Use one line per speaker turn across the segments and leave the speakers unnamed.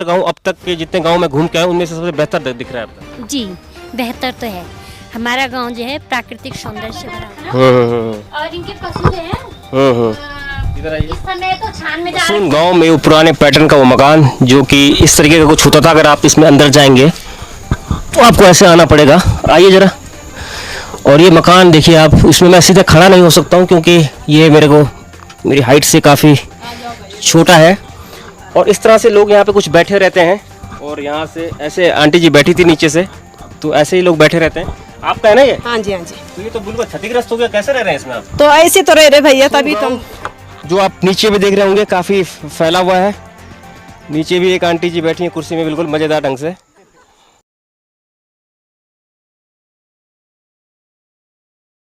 गाँव अब तक के जितने गांव में घूम के आए उनमें से सबसे बेहतर दिख रहा है आपका?
जी बेहतर तो है। हमारा गांव जो है प्राकृतिक सौंदर्य से भरा हुआ है और इनके पशु जो है
इधर आइए।
इस समय तो छान में जा
सुन गांव में वो पुराने पैटर्न का वो मकान जो कि इस तरीके का कुछ होता था, अगर आप इसमें अंदर जाएंगे तो आपको ऐसे आना पड़ेगा। आइए जरा। और ये मकान देखिए आप, इसमें मैं सीधे खड़ा नहीं हो सकता हूँ क्योंकि ये मेरी हाइट से काफ़ी छोटा है। और इस तरह से लोग यहाँ पे कुछ बैठे रहते हैं और यहाँ से ऐसे आंटी जी बैठी थी नीचे से, तो ऐसे ही लोग बैठे रहते हैं। आपका है ना ये?
हाँ जी हाँ जी।
तो ये तो बिल्कुल क्षतिग्रस्त हो गया, कैसे रह रहे हैं इसमें आप?
तो ऐसे तो रह रहे भैया, तभी तुम
जो आप नीचे भी देख रहे होंगे काफ़ी फैला हुआ है। नीचे भी एक आंटी जी बैठी हैं कुर्सी में बिल्कुल मज़ेदार ढंग से।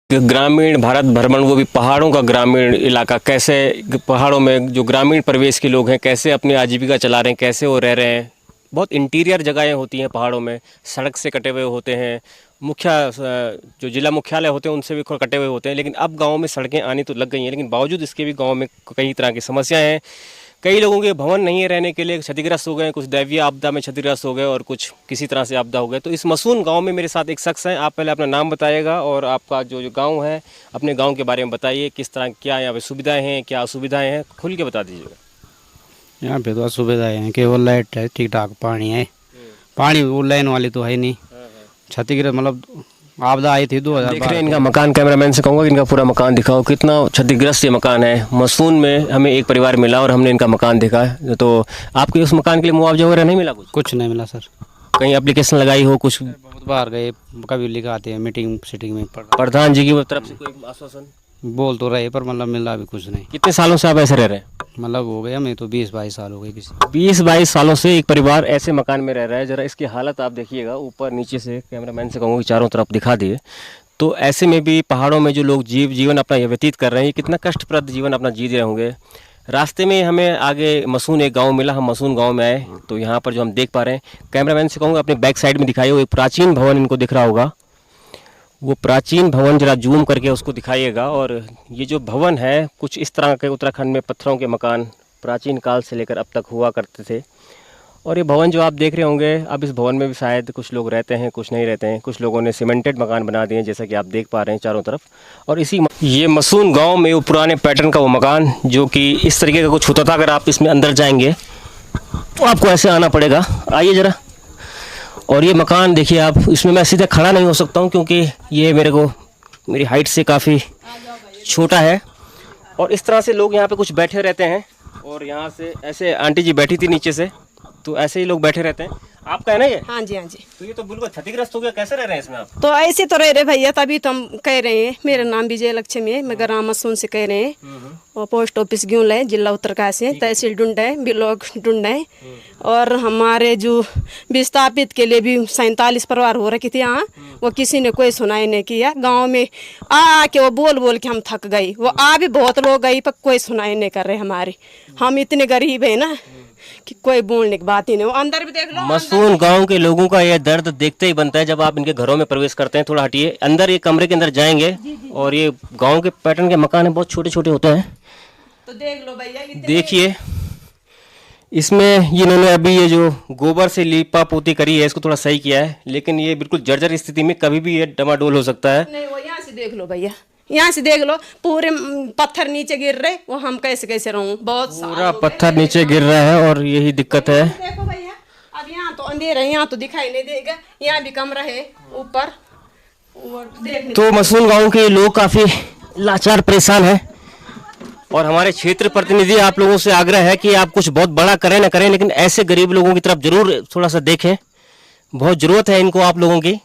ग्रामीण भारत भ्रमण, वो भी पहाड़ों का ग्रामीण इलाका, कैसे पहाड़ों में जो ग्रामीण परिवेश के लोग हैं कैसे अपनी आजीविका चला रहे हैं, कैसे वो रह रहे हैं। बहुत इंटीरियर जगहें होती हैं पहाड़ों में, सड़क से कटे हुए होते हैं, जो जिला मुख्यालय होते हैं उनसे भी कटे हुए होते हैं। लेकिन अब गाँव में सड़कें आनी तो लग गई हैं, लेकिन बावजूद इसके भी गाँव में कई तरह की समस्याएँ हैं। कई लोगों के भवन नहीं है रहने के लिए, क्षतिग्रस्त हो गए, कुछ दैवीय आपदा में क्षतिग्रस्त हो गए और कुछ किसी तरह से आपदा हो गए। तो इस मसून गांव में मेरे साथ एक शख्स हैं। आप पहले अपना नाम बताइएगा और आपका जो गांव है, अपने गांव के बारे में बताइए। किस तरह क्या यहाँ पे सुविधाएं हैं, क्या असुविधाएं हैं, खुल के बता दीजिएगा।
यहाँ पे तो असुविधाएं हैं, केवल लाइट है, ठीक ठाक पानी है। पानी वो लाइन वाली तो है नहीं। क्षतिग्रस्त मतलब आपदा आई थी 2000।
देख रहे हैं इनका मकान, कैमरामैन से कहूँगा इनका पूरा मकान दिखाओ, कितना क्षतिग्रस्त ये मकान है। मसून में हमें एक परिवार मिला और हमने इनका मकान देखा। तो आपके उस मकान के लिए मुआवजा वगैरह नहीं मिला?
कुछ नहीं मिला सर।
कहीं एप्लीकेशन लगाई हो कुछ?
बहुत बार गए, कभी लिखाते हैं मीटिंग सीटिंग में।
प्रधान जी की तरफ से कोई आश्वासन
बोल तो रहे पर मतलब मिला भी कुछ नहीं।
कितने सालों से आप ऐसे रह रहे हैं?
मतलब हो गया हमें तो 20-22 साल हो गए। किसी
20-22 सालों से एक परिवार ऐसे मकान में रह रहा है। ज़रा इसकी हालत आप देखिएगा, ऊपर नीचे से कैमरामैन से कहूँगा कि चारों तरफ दिखा दिए। तो ऐसे में भी पहाड़ों में जो लोग जीवन अपना व्यतीत कर रहे हैं, ये कितना कष्टप्रद जीवन अपना जी रहे होंगे। रास्ते में हमें आगे मसून एक गांव मिला, हम मसून गांव में आए तो यहाँ पर जो हम देख पा रहे हैं, कैमरामैन से कहूँगा अपने बैक साइड में दिखाइए, वो एक प्राचीन भवन इनको दिख रहा होगा। वो प्राचीन भवन जरा जूम करके उसको दिखाइएगा। और ये जो भवन है कुछ इस तरह के, उत्तराखंड में पत्थरों के मकान प्राचीन काल से लेकर अब तक हुआ करते थे। और ये भवन जो आप देख रहे होंगे, अब इस भवन में भी शायद कुछ लोग रहते हैं, कुछ नहीं रहते हैं। कुछ लोगों ने सीमेंटेड मकान बना दिए हैं जैसा कि आप देख पा रहे हैं चारों तरफ। और ये मसून गांव में वो पुराने पैटर्न का वो मकान जो कि इस तरीके का कुछ होता था, अगर आप इसमें अंदर जाएंगे तो आपको ऐसे आना पड़ेगा। आइए ज़रा। और ये मकान देखिए आप, इसमें मैं सीधे खड़ा नहीं हो सकता हूँ क्योंकि ये मेरी हाइट से काफ़ी छोटा है। और इस तरह से लोग यहाँ पे कुछ बैठे रहते हैं और यहाँ से ऐसे आंटी जी बैठी थी नीचे से, तो ऐसे ही लोग बैठे रहते हैं। आपका है ना ये?
हाँ जी हाँ जी।
तो ये तो बिल्कुल क्षतिग्रस्त हो गया, कैसे रह रहे हैं इसमें आप?
तो ऐसे तो रह रहे भैया, तभी तो हम कह रहे हैं। मेरा नाम विजय लक्ष्मी है, मैं ग्राम मसून से कह रहे हैं। और पोस्ट ऑफिस ग्यूल है, जिला उत्तरकाशी है, तहसील ढूंढ है, ब्लॉक ढूंढ है। और हमारे जो विस्थापित के लिए भी 47 परिवार हो रखी थी यहाँ, वो किसी ने कोई सुनाई नहीं किया। गाँव में आके वो बोल के हम थक गई। वो भी बहुत लोग गई पर कोई सुनाई नहीं कर रहे हमारी। हम इतने गरीब है ना कि कोई बोलने की बात ही नहीं। वो अंदर भी देख लो।
मसून गांव के लोगों का यह दर्द देखते ही बनता है जब आप इनके घरों में प्रवेश करते हैं। थोड़ा हटिए, अंदर एक कमरे के अंदर जाएंगे और ये गांव के पैटर्न के मकान है, बहुत छोटे छोटे होते हैं।
तो देख लो भैया,
देखिए इसमें इन्होंने अभी ये जो गोबर से लीपा पोती करी है इसको थोड़ा सही किया है, लेकिन ये बिल्कुल जर्जर स्थिति में कभी भी ये डमाडोल हो सकता है।
नहीं, वो यहाँ से देख लो भैया, यहाँ से देख लो, पूरे पत्थर नीचे गिर रहे। वो हम कैसे रहूं, बहुत
पूरा पत्थर नीचे गिर रहा है और यही दिक्कत है।
देखो भैया, अब यहाँ तो अंधेरा है, यहाँ तो दिखाई नहीं देगा। यहाँ भी कमरा है ऊपर।
तो मसून गांव के लोग काफी लाचार परेशान हैं और हमारे क्षेत्र प्रतिनिधि आप लोगों से आग्रह है कि आप कुछ बहुत बड़ा करें ना करें, लेकिन ऐसे गरीब लोगों की तरफ जरूर थोड़ा सा देखें। बहुत ज़रूरत है इनको आप लोगों की।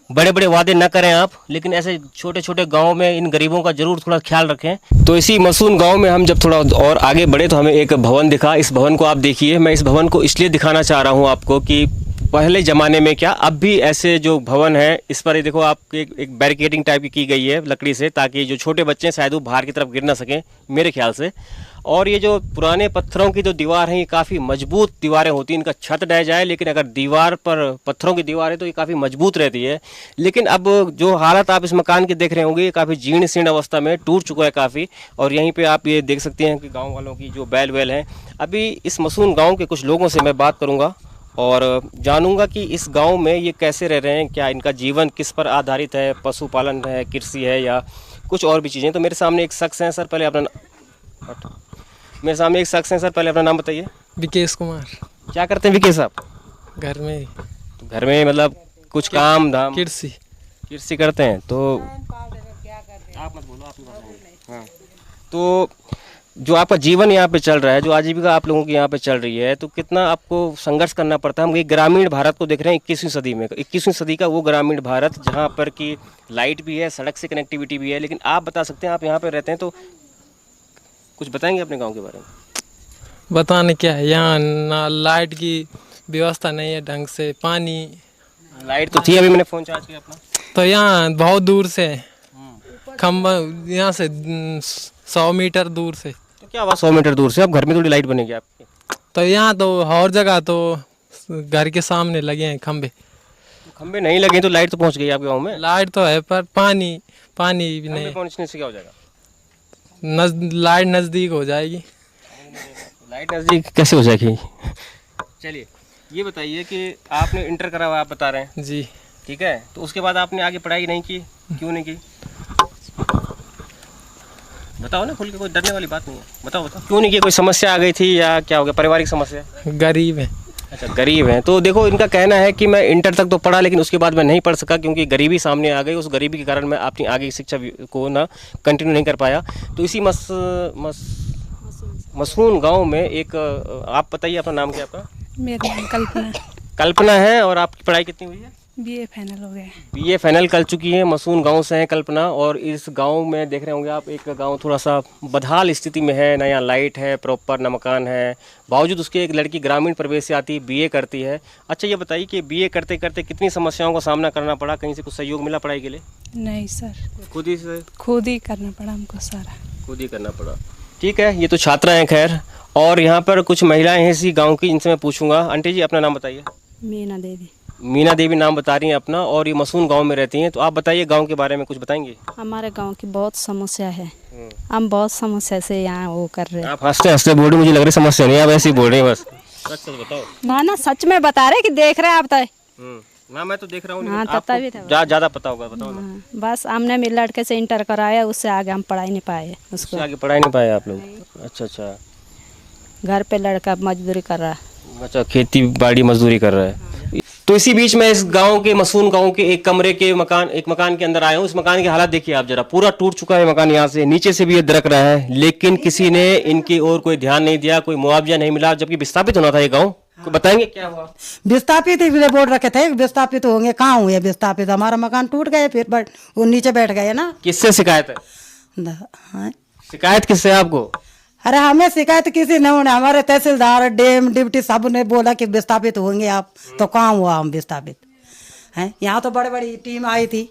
बड़े बड़े वादे न करें आप, लेकिन ऐसे छोटे छोटे गांव में इन गरीबों का जरूर थोड़ा ख्याल रखें। तो इसी मसून गांव में हम जब थोड़ा और आगे बढ़े तो हमें एक भवन दिखा। इस भवन को आप देखिए, मैं इस भवन को इसलिए दिखाना चाह रहा हूं आपको कि पहले ज़माने में क्या, अब भी ऐसे जो भवन है इस पर देखो आप एक बैरिकेडिंग टाइप की गई है लकड़ी से, ताकि जो छोटे बच्चे हैं शायद वो बाहर की तरफ गिर ना सकें मेरे ख्याल से। और ये जो पुराने पत्थरों की जो दीवार है ये काफ़ी मजबूत दीवारें होती हैं, इनका छत ढह जाए लेकिन अगर दीवार पर पत्थरों की दीवार है तो ये काफ़ी मजबूत रहती है। लेकिन अब जो हालत आप इस मकान की देख रहे होंगे ये काफ़ी जीर्ण शीर्ण अवस्था में टूट चुका है काफ़ी। और यहीं पर आप ये देख सकते हैं कि गाँव वालों की जो बैल वैल हैं। अभी इस मसून गाँव के कुछ लोगों से मैं बात करूँगा और जानूंगा कि इस गांव में ये कैसे रह रहे हैं, क्या इनका जीवन किस पर आधारित है, पशुपालन है, कृषि है या कुछ और भी चीज़ें। तो मेरे सामने एक शख्स हैं सर, पहले अपना मेरे सामने एक शख्स हैं सर, पहले अपना नाम बताइए।
विकेश कुमार।
क्या करते हैं विकेश आप?
घर में ही।
तो घर में मतलब कुछ काम धाम
कृषि
करते हैं। तो आप मत बोलो, आप ही बताइए। हाँ, तो जो आपका जीवन यहाँ पे चल रहा है, जो आजीविका आप लोगों की यहाँ पे चल रही है, तो कितना आपको संघर्ष करना पड़ता है। हम एक ग्रामीण भारत को देख रहे हैं 21वीं सदी में, 21वीं सदी का वो ग्रामीण भारत जहाँ पर कि लाइट भी है, सड़क से कनेक्टिविटी भी है। लेकिन आप बता सकते हैं, आप यहाँ पे रहते हैं, तो कुछ बताएंगे अपने गाँव के बारे में?
बताने क्या है, यहाँ ना लाइट की व्यवस्था नहीं है ढंग से, पानी।
लाइट तो थी, अभी मैंने फ़ोन चार्ज किया अपना।
तो यहाँ बहुत दूर से खम्बा, यहाँ से 100 मीटर दूर से।
तो क्या हुआ 100 मीटर दूर से? अब घर में थोड़ी लाइट बनेगी आपकी?
तो यहाँ तो हर जगह तो घर के सामने लगे हैं खम्बे।
तो खंबे नहीं लगे तो लाइट तो पहुँच गई आपके गाँव में?
लाइट तो है पर पानी भी नहीं।
पहुँचने से क्या हो जाएगा?
लाइट नज़दीक हो जाएगी।
लाइट नज़दीक कैसे हो जाएगी? चलिए ये बताइए कि आपने इंटर करा हुआ, आप बता रहे हैं
जी।
ठीक है, तो उसके बाद आपने आगे पढ़ाई नहीं की, क्यों नहीं की? बताओ ना खुल के, कोई डरने वाली बात नहीं है, बताओ क्यों नहीं की? कोई समस्या आ गई थी या क्या हो गया? पारिवारिक समस्या?
गरीब है।
अच्छा, गरीब हैं। तो देखो इनका कहना है कि मैं इंटर तक तो पढ़ा लेकिन उसके बाद मैं नहीं पढ़ सका क्योंकि गरीबी सामने आ गई। उस गरीबी के कारण मैं अपनी आगे की शिक्षा को ना कंटिन्यू नहीं कर पाया। तो इसी मसून गांव में एक, आप बताइए अपना नाम क्या आपका?
मेरा नाम कल्पना।
कल्पना है। और आपकी पढ़ाई कितनी हुई है?
बीए फाइनल हो गया।
बीए फाइनल कर चुकी है। मसून गांव से हैं कल्पना। और इस गांव में देख रहे होंगे आप, एक गांव थोड़ा सा बदहाल स्थिति में है, ना यहाँ लाइट है प्रॉपर, ना मकान है। बावजूद उसके एक लड़की ग्रामीण प्रवेश से आती है, बीए करती है। अच्छा ये बताइए कि बीए करते करते कितनी समस्याओं का सामना करना पड़ा? कहीं से कुछ सहयोग मिला पढ़ाई के लिए?
नहीं सर,
खुद ही
करना पड़ा हमको, सारा
खुद ही करना पड़ा। ठीक है, ये तो छात्रा हैं खैर। और यहाँ पर कुछ महिलाएं हैं इसी गाँव की, इनसे मैं पूछूंगा। आंटी जी अपना नाम बताइए।
मीना देवी।
मीना देवी नाम बता रही हैं अपना, और ये मसून गांव में रहती हैं। तो आप बताइए गांव के बारे में कुछ बताएंगे?
हमारे गांव की बहुत समस्या है, हम बहुत समस्या से यहाँ वो कर रहे हैं।
आप हंसते हंसते बोल रहे, मुझे लग रही समस्या नहीं, आप ऐसे ही बोल रहे हैं बस। सच बताओ
ना ना, सच में बता रहे कि देख रहे हैं आप तो।
ना मैं तो देख रहा हूँ,
हाँ, तभी था।
ज़्यादा पता होगा, बताओ ना।
बस हमने भी लड़के से इंटर कराया, उससे आगे हम पढ़ाई नहीं पाए। उसको
आगे पढ़ाई नहीं पाए आप लोग? अच्छा अच्छा।
घर पे लड़का मजदूरी कर रहा है।
अच्छा, खेती बाड़ी मजदूरी कर रहा है। तो इसी बीच में इस गांव के, मसून गांव के एक कमरे के मकान के अंदर आया हूँ। इस मकान की हालत देखिए आप जरा, पूरा टूट चुका है मकान, यहाँ से नीचे से भी ये दरक रहा है। लेकिन किसी ने इनकी ओर कोई ध्यान नहीं दिया, कोई मुआवजा नहीं मिला, जबकि विस्थापित होना था ये गाँव। बताएंगे क्या हुआ?
विस्थापित ही बोर्ड रखे थे, विस्थापित होंगे, कहाँ हुए विस्थापित? हमारा मकान टूट गए, फिर वो नीचे बैठ गए ना।
किससे शिकायत है? शिकायत किससे है आपको?
अरे हमें शिकायत किसी ने, हमारे तहसीलदार, डीएम, डिप्टी सब ने बोला कि विस्थापित होंगे आप, तो कहाँ हुआ हम विस्थापित हैं? यहाँ तो बड़ी बड़ी टीम आई थी,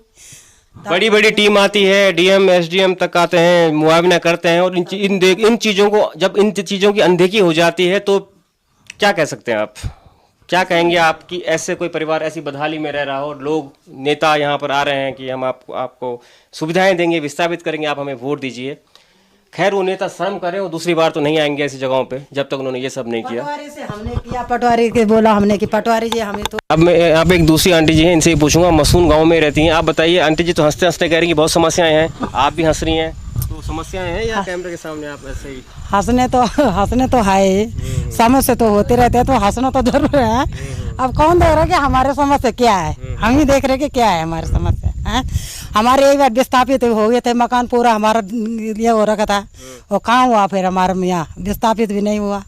बड़ी टीम आती है, डीएम एसडीएम तक आते हैं, मुआवजा करते हैं। और इन चीज़ों को, जब इन चीज़ों की अनदेखी हो जाती है तो क्या कह सकते हैं आप? क्या कहेंगे आप कि ऐसे कोई परिवार ऐसी बदहाली में रह रहा हो, लोग नेता यहाँ पर आ रहे हैं कि हम आपको सुविधाएं देंगे, विस्थापित करेंगे, आप हमें वोट दीजिए। खैर वो नेता शर्म करें, वो दूसरी बार तो नहीं आएंगे ऐसी जगहों पे जब तक उन्होंने ये सब नहीं किया।
पटवारी से हमने किया, पटवारी के बोला हमने कि पटवारी जी हमें तो।
अब मैं आप एक दूसरी आंटी जी हैं, इनसे ही पूछूंगा, मसून गांव में रहती हैं। आप बताइए आंटी जी, तो हंसते हंसते कह रही कि बहुत समस्याएं हैं, आप भी हंस रही हैं, तो समस्याएं हैं या कैमरे के सामने आप ऐसे ही?
हंसने तो है, समस्या तो होते रहते हैं, तो हंसना तो जरूर है। अब कौन देख रहा है कि हमारे समस्या क्या है? हम ही देख रहे कि क्या है हमारी समस्या है। हमारे एक बार विस्थापित हो गए थे, मकान पूरा हमारा ये हो रखा था, वो कहाँ हुआ? फिर हमारे यहाँ विस्थापित भी नहीं हुआ।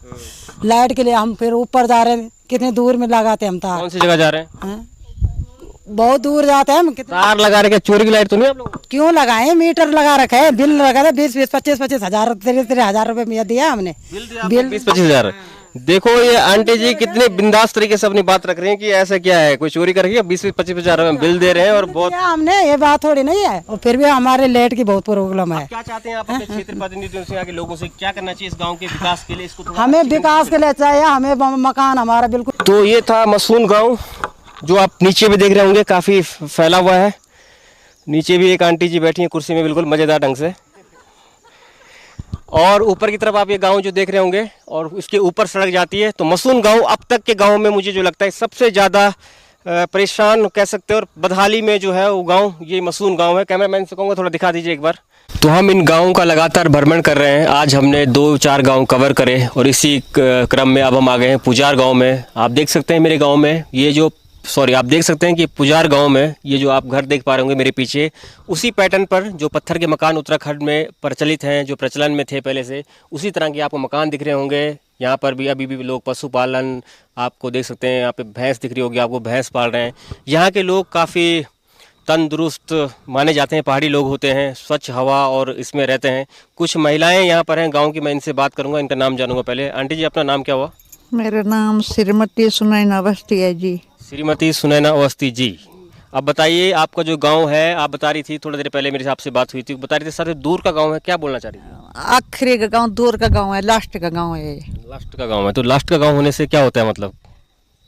लाइट के लिए हम फिर ऊपर जा रहे हैं, कितने दूर में लगाते हम तार।
कौन सी जगह जा रहे हैं?
बहुत दूर जाते हैं हम।
तार लगा रखे, चोरी की लाइट तो नहीं आप लोग?
क्यों लगाए? मीटर लगा रखे है, बिल लगा था 20-25 हजार 13 हजार रुपए में दिया हमने।
बिल 20-25 हजार। देखो ये आंटी जी कितने बिंदास तरीके से अपनी बात रख रही हैं कि ऐसा क्या है, कोई चोरी कर रही है, 20-25 हजार में बिल दे रहे हैं और बहुत।
हमने ये बात थोड़ी नहीं है, और फिर भी हमारे लेट की बहुत प्रॉब्लम है।
क्या चाहते हैं आप अपने क्षेत्र प्रतिनिधियों से, यहाँ के लोगों से क्या करना चाहिए इस गांव के विकास के लिए? इसको थोड़ा
हमें विकास के लिए चाहिए, हमें मकान हमारा बिल्कुल।
तो ये था मसून गांव, जो आप नीचे भी देख रहे होंगे काफ़ी फैला हुआ है। नीचे भी एक आंटी जी बैठी हैं कुर्सी में बिल्कुल मज़ेदार ढंग से, और ऊपर की तरफ आप ये गांव जो देख रहे होंगे और इसके ऊपर सड़क जाती है। तो मसून गांव अब तक के गांव में मुझे जो लगता है सबसे ज़्यादा परेशान कह सकते हैं, और बदहाली में जो है वो गांव ये मसून गांव है। कैमरामैन से कहूँगा थोड़ा दिखा दीजिए एक बार। तो हम इन गाँव का लगातार भ्रमण कर रहे हैं, आज हमने 2-4 गाँव कवर करे और इसी क्रम में अब हम आ गए हैं पुजार गाँव में। आप देख सकते हैं मेरे गाँव में ये जो आप देख सकते हैं कि पुजार गांव में ये जो आप घर देख पा रहे होंगे मेरे पीछे, उसी पैटर्न पर जो पत्थर के मकान उत्तराखंड में प्रचलित हैं, जो प्रचलन में थे पहले से, उसी तरह के आपको मकान दिख रहे होंगे। यहाँ पर भी अभी भी लोग पशुपालन आपको देख सकते हैं, यहाँ पे भैंस दिख रही होगी आपको, भैंस पाल रहे हैं। यहाँ के लोग काफ़ी तंदुरुस्त माने जाते हैं, पहाड़ी लोग होते हैं, स्वच्छ हवा और इसमें रहते हैं। कुछ महिलाएँ यहाँ पर हैं गाँव की, मैं इनसे बात करूँगा, इनका नाम जानूँगा। पहले आंटी जी अपना नाम क्या हुआ?
मेरा नाम श्रीमती सुनैना अवस्थी है जी।
श्रीमती सुनैना अवस्थी जी, अब बताइए आपका जो गांव है, आप बता रही थी थोड़ी देर पहले मेरे से आपसे बात हुई थी, बता रही थी सर दूर का गांव है, क्या बोलना चाह रही थी?
आखिरी का गांव, दूर का गांव है, लास्ट का गांव है।
लास्ट का गांव है, तो लास्ट का गांव होने से क्या होता है मतलब?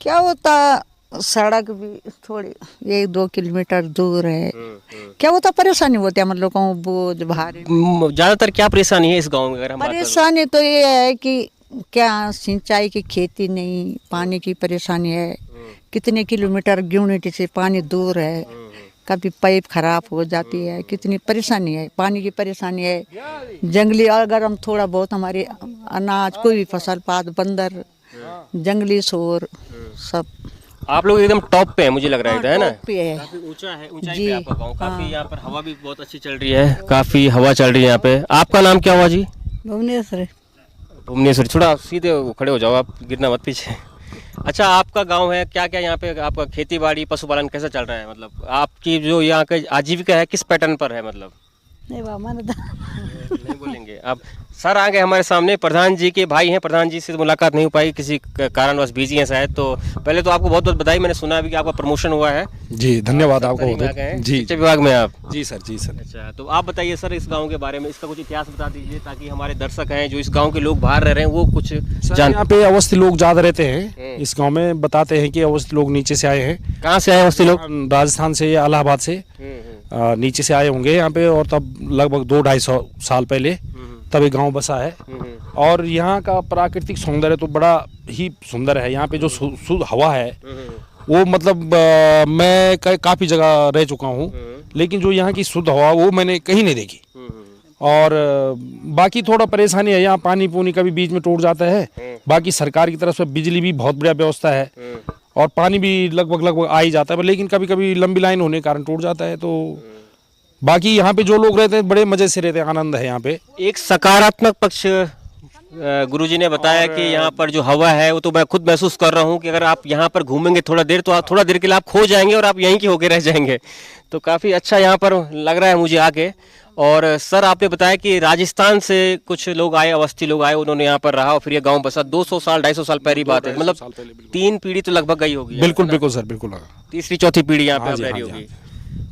क्या होता, सड़क भी थोड़ी 1-2 किलोमीटर दूर है। क्या होता, परेशानी होती है मतलब गाँव बोझ भारी।
ज़्यादातर क्या परेशानी है इस गाँव में? अगर हम
परेशानी तो ये है कि क्या सिंचाई की खेती नहीं, पानी की परेशानी है। कितने किलोमीटर यूनिटी से पानी दूर है, कभी पाइप खराब हो जाती है, कितनी परेशानी है, पानी की परेशानी है। जंगली अगर हम थोड़ा बहुत हमारे अनाज कोई भी फसल पात, बंदर, जंगली शोर सब।
आप लोग एकदम टॉप पे है मुझे लग रहा है, है ना?
पे है,
काफी ऊंचा है, ऊंचाई पे आपका गाँव। काफी यहाँ पर हवा भी बहुत अच्छी चल रही है, काफी हवा चल रही है यहाँ पे। आपका नाम क्या हुआ जी?
भुवनेश्वर।
भुवनेश्वर, थोड़ा सीधे खड़े हो जाओ आप, गिरना मत पीछे। अच्छा, आपका गांव है, क्या क्या यहाँ पे आपका खेती बाड़ी पशुपालन कैसा चल रहा है? मतलब आपकी जो यहाँ का आजीविका है किस पैटर्न पर है मतलब?
नहीं बाबा
नहीं बोलेंगे। अब सर आ गए हमारे सामने, प्रधान जी के भाई हैं, प्रधान जी से मुलाकात नहीं हो पाई, किसी कारणवश बिजी हैं शायद। तो पहले तो आपको बहुत बहुत बधाई, मैंने सुना अभी कि आपका प्रमोशन हुआ है।
जी धन्यवाद आपको। जी
शिक्षा विभाग में आप?
जी सर, जी सर।
अच्छा, तो आप बताइए सर इस गांव के बारे में, इसका कुछ इतिहास बता दीजिए ताकि हमारे दर्शक हैं जो इस गांव के लोग बाहर रह रहे हैं वो कुछ जान।
यहाँ पे अवस्थी लोग ज़्यादा रहते हैं इस गांव में। बताते हैं कि अवस्थी लोग नीचे से आए हैं।
कहाँ से आए अवस्थी लोग?
राजस्थान से या इलाहाबाद से नीचे से आए होंगे यहाँ पे, और तब लगभग 200-250 साल पहले तब ये गांव बसा है। और यहाँ का प्राकृतिक सौंदर्य तो बड़ा ही सुंदर है। यहाँ पे जो शुद्ध हवा है वो मतलब मैं काफ़ी जगह रह चुका हूँ, लेकिन जो यहाँ की शुद्ध हवा वो मैंने कहीं नहीं देखी। और बाकी थोड़ा परेशानी है, यहाँ पानी पूनी कभी बीच में टूट जाता है। बाकी सरकार की तरफ से बिजली भी बहुत बढ़िया व्यवस्था है, और पानी भी लगभग आ ही जाता है, लेकिन कभी कभी लंबी लाइन होने के कारण टूट जाता है। तो बाकी यहाँ पे जो लोग रहते हैं बड़े मजे से रहते हैं, आनंद है यहाँ पे।
एक सकारात्मक पक्ष गुरुजी ने बताया कि यहाँ पर जो हवा है वो तो मैं खुद महसूस कर रहा हूँ कि अगर आप यहाँ पर घूमेंगे थोड़ा देर तो आप थोड़ा देर के लिए आप खो जाएंगे और आप यहीं के होके रह जाएंगे। तो काफ़ी अच्छा यहाँ पर लग रहा है मुझे आके। और सर आपने बताया कि राजस्थान से कुछ लोग आए, अवस्थी लोग आए, उन्होंने यहाँ पर रहा और फिर ये गांव बसा। 200 साल 250 साल पहली बात है, मतलब 3 पीढ़ी तो लगभग गई होगी।
बिल्कुल बिल्कुल सर, बिल्कुल।
तीसरी चौथी पीढ़ी यहाँ पे रह रही होगी।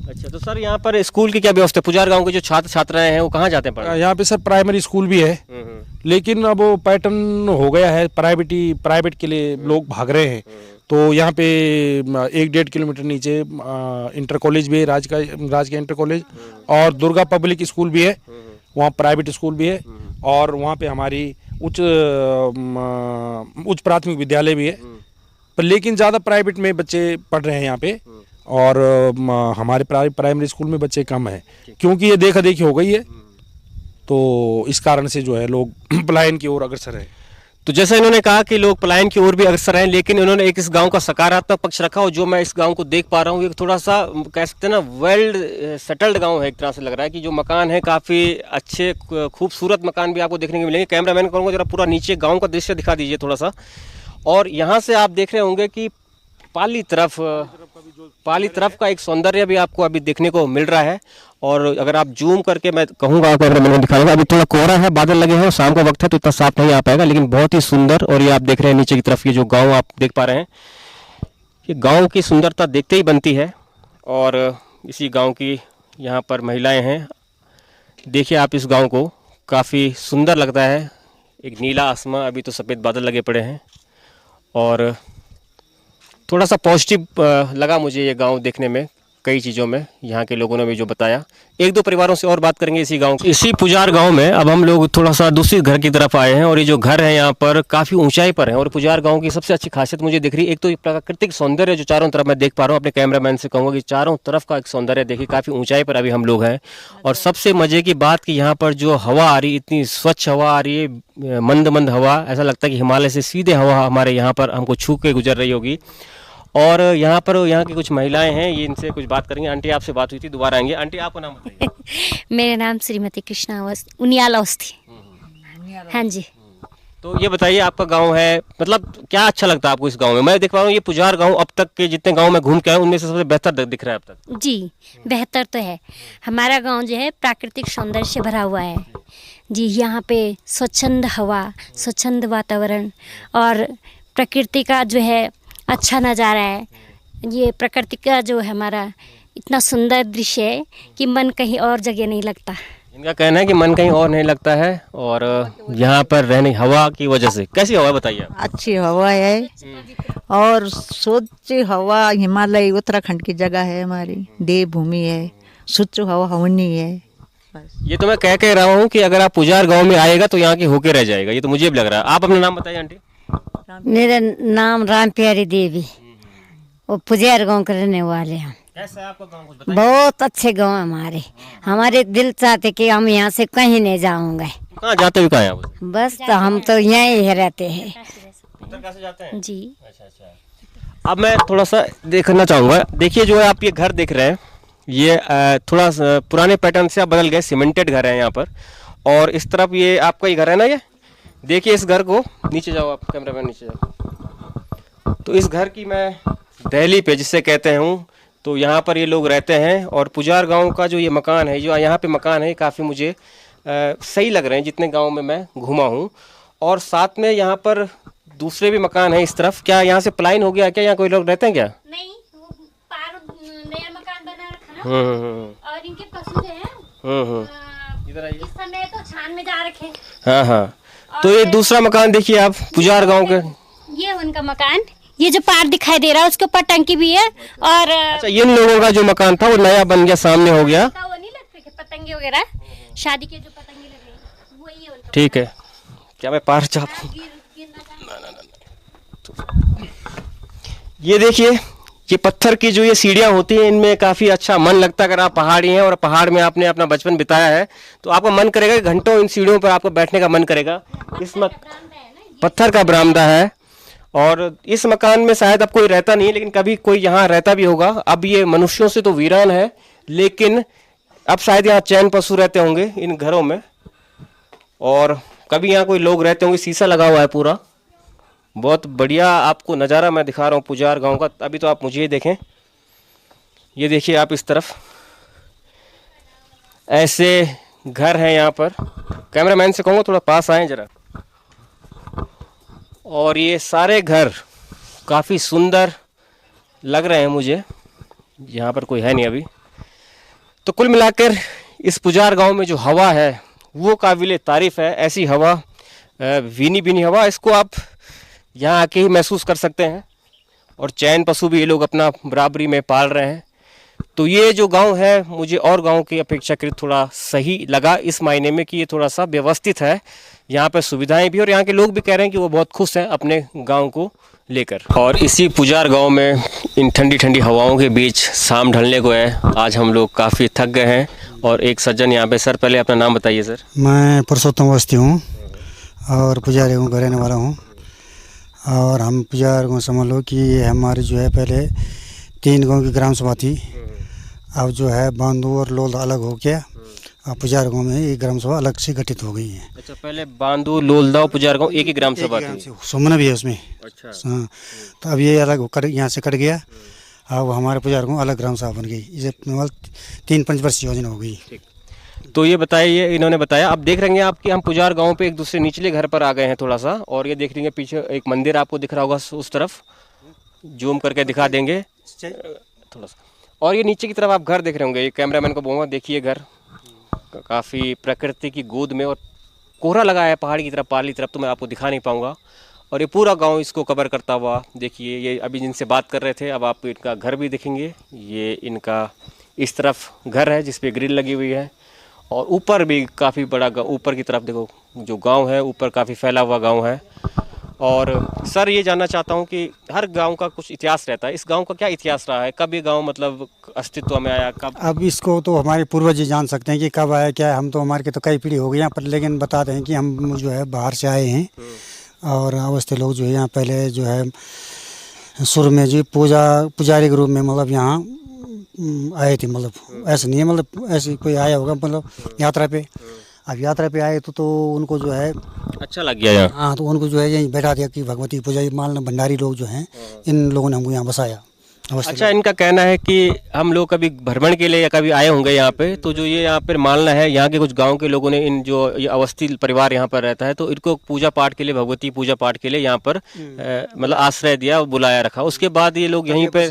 अच्छा, तो सर यहाँ पर स्कूल की क्या व्यवस्था है? पुजार गांव के जो छात्र छात्राएं हैं वो कहाँ जाते हैं पढ़ने?
यहाँ पे सर प्राइमरी स्कूल भी है, लेकिन अब वो पैटर्न हो गया है, प्राइवेट के लिए लोग भाग रहे हैं। तो यहाँ पे 1-1.5 किलोमीटर नीचे इंटर कॉलेज भी है, राज का इंटर कॉलेज, और दुर्गा पब्लिक स्कूल भी है, वहाँ प्राइवेट स्कूल भी है, और वहाँ पे हमारी उच्च प्राथमिक विद्यालय भी है। पर लेकिन ज़्यादा प्राइवेट में बच्चे पढ़ रहे हैं यहाँ पे, और हमारे प्राइमरी स्कूल में बच्चे कम हैं, क्योंकि ये देखा देखी हो गई है। तो इस कारण से जो है लोग पलायन की ओर अग्रसर हैं।
तो जैसा इन्होंने कहा कि लोग पलायन की ओर भी अग्रसर हैं, लेकिन इन्होंने एक इस गांव का सकारात्मक पक्ष रखा, और जो मैं इस गांव को देख पा रहा हूँ, एक थोड़ा सा कह सकते हैं ना वेल सेटल्ड गांव है। एक तरह से लग रहा है कि जो मकान है काफ़ी अच्छे खूबसूरत मकान भी आपको देखने को मिलेंगे। कैमरामैन कहूँगा जरा पूरा नीचे गाँव का दृश्य दिखा दीजिए थोड़ा सा। और यहाँ से आप देख रहे होंगे कि पाली तरफ का एक सौंदर्य भी आपको अभी देखने को मिल रहा है। और अगर आप जूम करके मैं कहूँगा आपको, अगर मैंने दिखाऊंगा, अभी थोड़ा कोहरा है, बादल लगे हैं और शाम का वक्त है तो इतना साफ नहीं आ पाएगा, लेकिन बहुत ही सुंदर। और ये आप देख रहे हैं नीचे की तरफ, ये जो गाँव आप देख पा रहे हैं, ये गाँव की सुंदरता देखते ही बनती है। और इसी गाँव की यहाँ पर महिलाएँ हैं। देखिए आप इस गाँव को, काफ़ी सुंदर लगता है। एक नीला आसमां, अभी तो सफ़ेद बादल लगे पड़े हैं और थोड़ा सा पॉजिटिव लगा मुझे ये गांव देखने में, कई चीज़ों में यहाँ के लोगों ने भी जो बताया। एक दो परिवारों से और बात करेंगे इसी गांव, इसी पुजार गांव में। अब हम लोग थोड़ा सा दूसरी घर की तरफ आए हैं और ये जो घर है यहाँ पर काफ़ी ऊंचाई पर है। और पुजार गांव की सबसे अच्छी खासियत मुझे दिख रही है, एक तो ये प्राकृतिक सौंदर्य जो चारों तरफ मैं देख पा रहा हूँ। अपने कैमरामैन से कहूँगा कि चारों तरफ का एक सौंदर्य देखिए, काफ़ी ऊंचाई पर अभी हम लोग हैं। और सबसे मज़े की बात कि यहाँ पर जो हवा आ रही, इतनी स्वच्छ हवा आ रही है, मंद मंद हवा, ऐसा लगता है कि हिमालय से सीधे हवा हमारे यहाँ पर हमको छू के गुजर रही होगी। और यहाँ पर यहाँ की कुछ महिलाएं हैं, ये इनसे कुछ बात करेंगे। आंटी आपसे बात हुई थी, दोबारा आएंगे। आंटी आपका नाम बताइए।
मेरा नाम श्रीमती कृष्णा उनियाल अवस्थी। हाँ जी।
तो ये बताइए, आपका गांव है, मतलब क्या अच्छा लगता है आपको इस गांव में? मैं देख पा रहा हूँ ये पुजार गांव अब तक के जितने गांव में घूम के आए उनमें से सबसे बेहतर दिख रहा है अब तक।
जी, बेहतर तो है। हमारा गांव जो है प्राकृतिक सौंदर्य से भरा हुआ है जी। यहाँ पे स्वच्छंद हवा, स्वच्छंद वातावरण और प्रकृति का जो है अच्छा नज़ारा है। ये प्रकृति का जो है हमारा इतना सुंदर दृश्य है कि मन कहीं और जगह नहीं लगता।
इनका कहना है कि मन कहीं और नहीं लगता है। और यहाँ पर रहने हवा की वजह से, कैसी हवा है बताइए आप?
अच्छी हवा है और स्वच्छ हवा। हिमालय उत्तराखंड की जगह है, हमारी देवभूमि है, स्वच्छ हवा होनी है।
ये तो मैं कह रहा हूँ कि अगर आप पुजार गाँव में आएगा तो यहाँ की होके रह जाएगा, ये तो मुझे भी लग रहा है। आप अपना नाम बताइए आंटी।
मेरा नाम राम प्यारी देवी, वो पुजार गांव के रहने वाले हैं।
कैसा है आपका गांव, कुछ बताइए?
बहुत अच्छे गांव है हमारे दिल चाहते कि हम यहाँ से कहीं नहीं जाऊंगे।
कहाँ जाते हुए, कहाँ हैं आप?
बस तो हम तो यहीं ही रहते हैं।
उत्तरकाशी जाते हैं
जी।
अच्छा। अब मैं थोड़ा सा देखना चाहूँगा। देखिए जो है आप ये घर देख रहे हैं, ये थोड़ा पुराने पैटर्न से आप बदल गए, सीमेंटेड घर है यहाँ पर। और इस तरफ ये आपका ही घर है ना, ये देखिए इस घर को, नीचे जाओ आप, कैमरामैन नीचे जाओ। तो इस घर की मैं दहली पे जिससे कहते हूँ, तो यहाँ पर ये लोग रहते हैं। और पुजार गांव का जो ये मकान है, जो यहाँ पे मकान है, काफ़ी मुझे सही लग रहे हैं जितने गांव में मैं घूमा हूँ। और साथ में यहाँ पर दूसरे भी मकान हैं इस तरफ। क्या यहाँ से पलायन हो गया क्या, यहाँ कोई लोग रहते हैं क्या?
नहीं, वो पार नया मकान बना रखा ना। और इनके पशु जो हैं
इधर आइए।
इस समय तो छान में जा रखे।
हाँ हाँ। तो ये दूसरा मकान देखिए आप, पुजार गांव के।
ये उनका मकान, ये जो पार दिखाई दे रहा है उसके ऊपर टंकी भी है। और
अच्छा, इन लोगों का जो मकान था वो नया बन गया, सामने हो गया।
वो नहीं लगते पतंगे वगैरह, शादी के जो पतंगे लगे वही है उनका।
ठीक है, क्या मैं पार चाहता हूँ? ये देखिए, ये पत्थर की जो ये सीढ़ियाँ होती हैं, इनमें काफ़ी अच्छा मन लगता है। अगर आप पहाड़ी हैं और पहाड़ में आपने अपना बचपन बिताया है तो आपका मन करेगा कि घंटों इन सीढ़ियों पर आपको बैठने का मन करेगा। इसमें पत्थर का बरामदा है और इस मकान में शायद अब कोई रहता नहीं है, लेकिन कभी कोई यहाँ रहता भी होगा। अब ये मनुष्यों से तो वीरान है, लेकिन अब शायद यहाँ चैन पशु रहते होंगे इन घरों में। और कभी यहाँ कोई लोग रहते होंगे। शीशा लगा हुआ है पूरा, बहुत बढ़िया आपको नज़ारा मैं दिखा रहा हूँ पुजार गांव का। अभी तो आप मुझे ही देखें, ये देखिए आप इस तरफ ऐसे घर हैं यहाँ पर। कैमरामैन से कहूँगा थोड़ा पास आएँ ज़रा। और ये सारे घर काफ़ी सुंदर लग रहे हैं मुझे। यहाँ पर कोई है नहीं अभी। तो कुल मिलाकर इस पुजार गांव में जो हवा है वो काबिल तारीफ़ है। ऐसी हवा, भीनी भीनी हवा, इसको आप यहाँ आके ही महसूस कर सकते हैं। और चैन पशु भी ये लोग अपना बराबरी में पाल रहे हैं। तो ये जो गांव है मुझे और गांव की अपेक्षाकृत थोड़ा सही लगा इस मायने में कि ये थोड़ा सा व्यवस्थित है। यहाँ पर सुविधाएं भी, और यहाँ के लोग भी कह रहे हैं कि वो बहुत खुश हैं अपने गांव को लेकर। और इसी पुजार गांव में इन ठंडी ठंडी हवाओं के बीच शाम ढलने को है। आज हम लोग काफ़ी थक गए हैं और एक सज्जन यहाँ पे। सर पहले अपना नाम बताइए सर।
मैं पुरुषोत्तम अवस्थी हूँ और पुजारी हूँ, का रहने वाला हूँ। और हम पुजार गाँव समझ लो कि ये हमारी जो है पहले 3 गांव की ग्राम सभा थी। अब जो है बांदू और लोल अलग हो गया। अब पुजार गाँव में ये ग्राम सभा अलग से गठित हो गई है।
अच्छा, पहले बांदू लोलदा और पुजार गाँव एक ही ग्राम सभा थी।
सुमना भी है उसमें।
अच्छा।
हाँ, तो अब ये अलग होकर यहाँ से कट गया। अब हमारे पुजारी को अलग ग्राम सभा बन गई। इसे केवल 3-5 वर्ष योजना हो गई।
तो ये बताइए, इन्होंने बताया, आप देख रहे हैं आप कि हम पुजार गांव पे एक दूसरे निचले घर पर आ गए हैं थोड़ा सा, और ये देख रही हैं पीछे एक मंदिर आपको दिख रहा होगा, उस तरफ जूम करके दिखा देंगे थोड़ा सा। और ये नीचे की तरफ आप घर देख रहे होंगे, ये कैमरामैन को बोलूँगा, देखिए घर काफ़ी प्रकृति की गोद में, और कोहरा लगा है पहाड़ी की तरफ, पाली तरफ तो मैं आपको दिखा नहीं पाऊँगा। और ये पूरा गांव इसको कवर करता हुआ, देखिए ये अभी जिनसे बात कर रहे थे, अब आप इनका घर भी देखेंगे। ये इनका इस तरफ घर है जिस पे ग्रिल लगी हुई है, और ऊपर भी काफ़ी बड़ा ऊपर की तरफ देखो जो गांव है, ऊपर काफ़ी फैला हुआ गांव है। और सर ये जानना चाहता हूं कि हर गांव का कुछ इतिहास रहता है, इस गांव का क्या इतिहास रहा है, कब ये गांव मतलब अस्तित्व में आया, कब?
अब इसको तो हमारे पूर्वज ही जान सकते हैं कि कब आया क्या है। हम तो हमारे के तो कई पीढ़ी हो गई यहाँ पर, लेकिन बताते हैं कि हम जो है बाहर से आए हैं, और अवस्थी लोग जो है यहाँ पहले जो है शुरू में जो पुजारी के रूप में मतलब यहाँ आए थे। मतलब ऐसे नहीं है, मतलब ऐसे कोई आया होगा मतलब यात्रा पे। अब यात्रा पे आए तो उनको जो है
अच्छा लग गया यहाँ।
हाँ, तो उनको जो है यहीं बैठा दिया कि भगवती पुजारी मालना भंडारी लोग जो हैं, इन लोगों ने हमको यहाँ बसाया।
अच्छा, इनका कहना है कि हम लोग कभी भ्रमण के लिए या कभी आए होंगे यहाँ पे, तो जो ये यहाँ पे मालना है, यहाँ के कुछ गांव के लोगों ने इन जो ये अवस्थी परिवार यहाँ पर रहता है, तो इनको पूजा पाठ के लिए, भगवती पूजा पाठ के लिए यहाँ पर मतलब आश्रय दिया, बुलाया रखा। उसके बाद ये लोग यहीं पे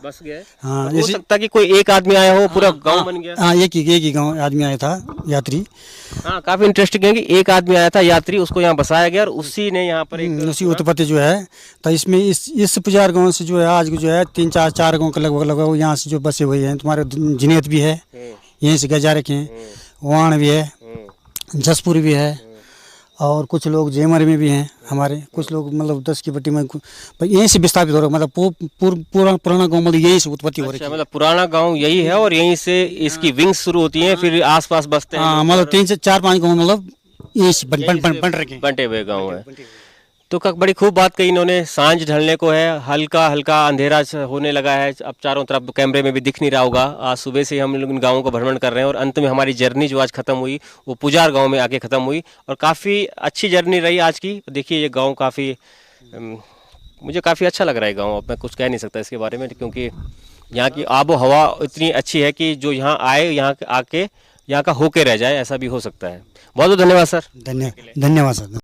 बस गए।
हाँ,
हो सकता है कि कोई एक आदमी आया हो, पूरा गाँव बन गया।
हाँ, एक ही गाँव आदमी आया था, यात्री।
हाँ, काफी इंटरेस्टिंग है कि एक आदमी आया था यात्री, उसको यहाँ बसाया गया, और उसी ने यहाँ पर
उसी उत्पत्ति जो है। तो इसमें इस पुजार गांव से जो है आज जो है 3-4 गांव के लगभग यहाँ से जो बसे हुए हैं। तुम्हारे जिनेत भी है, यहीं से गजारे के हैं, वाण भी है, जसपुर भी है, और कुछ लोग जेमर में भी हैं हमारे। कुछ लोग मतलब 10 की पट्टी में यहीं से विस्थापित हो रहे, मतलब पुराना गाँव मतलब यहीं से उत्पत्ति हो रही है।
मतलब पुराना गाँव यही है, और यहीं से इसकी विंग्स शुरू होती हैं, फिर आसपास बसते हैं।
हाँ, मतलब 3 से 4-5 गाँव मतलब यहीं से
बंटे हुए गाँव है। तो बड़ी खूब बात कही इन्होंने। सांझ ढलने को है, हल्का हल्का अंधेरा होने लगा है, अब चारों तरफ कैमरे में भी दिख नहीं रहा होगा। आज सुबह से हम लोग इन गाँवों को भ्रमण कर रहे हैं, और अंत में हमारी जर्नी जो आज ख़त्म हुई वो पुजार गांव में आके ख़त्म हुई, और काफ़ी अच्छी जर्नी रही आज की। देखिए ये गांव काफ़ी मुझे काफ़ी अच्छा लग रहा है गाँव। अब मैं कुछ कह नहीं सकता इसके बारे में, क्योंकि यहाँ की आबो हवा इतनी अच्छी है कि जो यहाँ आए, यहाँ आके यहाँ का होके रह जाए, ऐसा भी हो सकता है। बहुत बहुत धन्यवाद सर।
धन्यवाद सर।